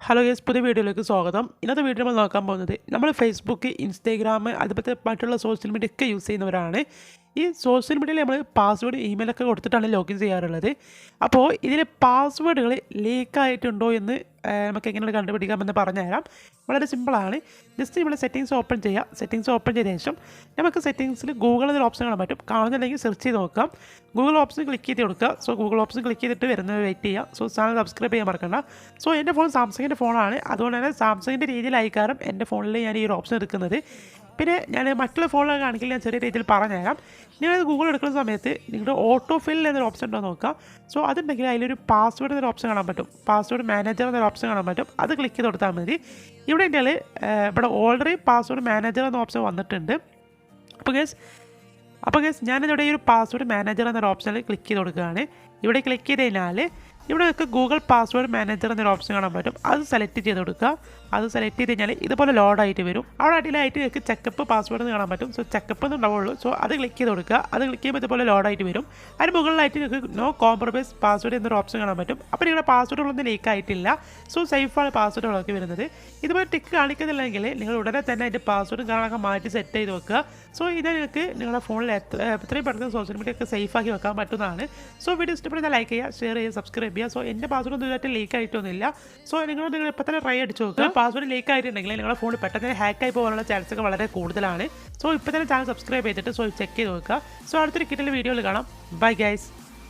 Hello guys, പുതിയ വീഡിയോയിലേക്ക് സ്വാഗതം. ഇന്നത്തെ വീഡിയോ നമ്മൾ നോക്കാൻ പോകുന്നത് നമ്മൾ ഫേസ്ബുക്ക്, ഇൻസ്റ്റാഗ്രാം, അതുപോലത്തെ മറ്റുള്ള സോഷ്യൽ മീഡിയ ഒക്കെ യൂസ് ചെയ്യുന്നവരാണ്. ഈ സോഷ്യൽ മീഡിയയിൽ നമ്മൾ പാസ്വേഡ് ഇമെയിലൊക്കെ കൊടുത്തിട്ടാണ് ലോഗിൻ ചെയ്യാറുള്ളത്. അപ്പോൾ ഇതിൽ പാസ്വേഡുകൾ ലീക്കായിട്ടുണ്ടോ എന്ന് നമുക്ക് എങ്ങനെ കണ്ടുപിടിക്കാമെന്ന് പറഞ്ഞുതരാം. വളരെ സിമ്പിളാണ്. ജസ്റ്റ് നമ്മൾ സെറ്റിങ്സ് ഓപ്പൺ ചെയ്യുക. സെറ്റിങ്സ് ഓപ്പൺ ചെയ്ത ശേഷം നമുക്ക് സെറ്റിങ്സിൽ ഗൂഗിൾ എന്നൊരു ഓപ്ഷൻ കാണാൻ പറ്റും. കാണുന്നില്ലെങ്കിൽ സെർച്ച് ചെയ്ത് നോക്കാം. ഗൂഗിൾ ഓപ്ഷൻ ക്ലിക്ക് ചെയ്ത് കൊടുക്കുക. സോ ഗൂഗിൾ ഓപ്ഷൻ ക്ലിക്ക് ചെയ്തിട്ട് വരുന്നത് വെയിറ്റ് ചെയ്യുക. സോ ചാനൽ സബ്സ്ക്രൈബ് ചെയ്യാൻ മറക്കണ്ട. സോ എൻ്റെ ഫോൺ സാംസങ്ങിൻ്റെ ഫോണാണ്. അതുകൊണ്ട് തന്നെ സാംസങ്ങിൻ്റെ രീതിയിലായിക്കാരം എൻ്റെ ഫോണിൽ ഞാൻ ഈ ഒരു ഓപ്ഷൻ എടുക്കുന്നത്. പിന്നെ ഞാൻ മറ്റുള്ള ഫോണിലൊക്കെ ആണെങ്കിൽ ഞാൻ ചെറിയ രീതിയിൽ പറഞ്ഞുതരാം. നിങ്ങൾ ഗൂഗിൾ എടുക്കുന്ന സമയത്ത് നിങ്ങളുടെ ഓട്ടോ ഫിൽ എന്നൊരു ഓപ്ഷൻ ഉണ്ടോ നോക്കാം. സോ അതുണ്ടെങ്കിൽ അതിലൊരു പാസ്വേഡ് എന്നൊരു ഓപ്ഷൻ കാണാൻ പറ്റും. പാസ്വേഡ് മാനേജർ എന്നൊരു ഓപ്ഷൻ കാണാൻ പറ്റും. അത് ക്ലിക്ക് ചെയ്ത് കൊടുത്താൽ മതി. ഇവിടെ ഇവിടെ ഓൾറെഡി പാസ്വേഡ് മാനേജർ എന്ന ഓപ്ഷൻ വന്നിട്ടുണ്ട്. അപ്പോൾ ഗേസ് ഞാനിവിടെ ഈ ഒരു പാസ്വേഡ് മാനേജർ എന്നൊരു ഓപ്ഷനിൽ ക്ലിക്ക് ചെയ്ത് കൊടുക്കുകയാണ്. ഇവിടെ ക്ലിക്ക് ചെയ്ത് കഴിഞ്ഞാൽ ഇവിടെ നിങ്ങൾക്ക് ഗൂഗിൾ പാസ്വേഡ് മാനേജർ എന്നൊരു ഓപ്ഷൻ കാണാൻ പറ്റും. അത് സെലക്ട് ചെയ്ത് കൊടുക്കുക. അത് സെലക്ട് ചെയ്ത് കഴിഞ്ഞാൽ ഇതുപോലെ ലോഡായിട്ട് വരും. അവിടെ അടിയിലായിട്ട് നിങ്ങൾക്ക് ചെക്കപ്പ് പാസ്വേഡ് എന്ന് കാണാൻ പറ്റും. സോ ചെക്കപ്പ് എന്നുണ്ടാവുള്ളൂ. സോ അത് ക്ലിക്ക് ചെയ്ത് കൊടുക്കുക. അത് ക്ലിക്ക് ചെയ്യുമ്പോൾ ഇതുപോലെ ലോഡായിട്ട് വരും. അതിന് മുകളിലായിട്ട് നിങ്ങൾക്ക് നോ കോംപ്രമൈസ് പാസ്വേഡ് എന്നൊരു ഓപ്ഷൻ കാണാൻ പറ്റും. അപ്പോൾ നിങ്ങളുടെ പാസ്വേഡുകളൊന്നും ലീക്ക് ആയിട്ടില്ല. സോ സേഫാണ് പാസ്വേഡുകളൊക്കെ വരുന്നത്. ഇതുപോലെ ടിക്ക് കാണിക്കുന്നില്ലെങ്കിൽ നിങ്ങൾ ഉടനെ തന്നെ അതിൻ്റെ പാസ്വേഡും കാണാനൊക്കെ മാറ്റി സെറ്റ് ചെയ്ത് വെക്കുക. സോ ഇത് നിങ്ങൾക്ക് നിങ്ങളുടെ ഫോണിൽ എത്രയും പെട്ടെന്ന് സോഷ്യൽ മീഡിയ ഒക്കെ സേഫാക്കി വെക്കാൻ പറ്റുന്നതാണ്. സോ വീഡിയോ ഇഷ്ടപ്പെടുന്ന ലൈക്ക് ചെയ്യുക, ഷെയർ ചെയ്യുക, സബ്സ്ക്രൈബ് ചെയ്യുക. സോ എൻ്റെ പാസ്വേഡ് ഒന്നും ഇതായിട്ട് ലീക്ക് ആയിട്ടൊന്നുമില്ല. സോ നിങ്ങൾ ഇപ്പോൾ തന്നെ ട്രൈ അടിച്ച് നോക്കുക. പാസ്വേഡ് ലീക്ക് ആയിട്ടുണ്ടെങ്കിൽ നിങ്ങളുടെ ഫോൺ പെട്ടെന്ന് ഹാക്കായി പോകാനുള്ള ചാൻസ് ഒക്കെ വളരെ കൂടുതലാണ്. സോ ഇപ്പോൾ തന്നെ ചാനൽ സബ്സ്ക്രൈബ് ചെയ്തിട്ട് ചെക്ക് ചെയ്ത് നോക്കുക. സോ അടുത്തൊരു കിട്ടുന്ന വീഡിയോയിൽ കാണാം. Bye guys.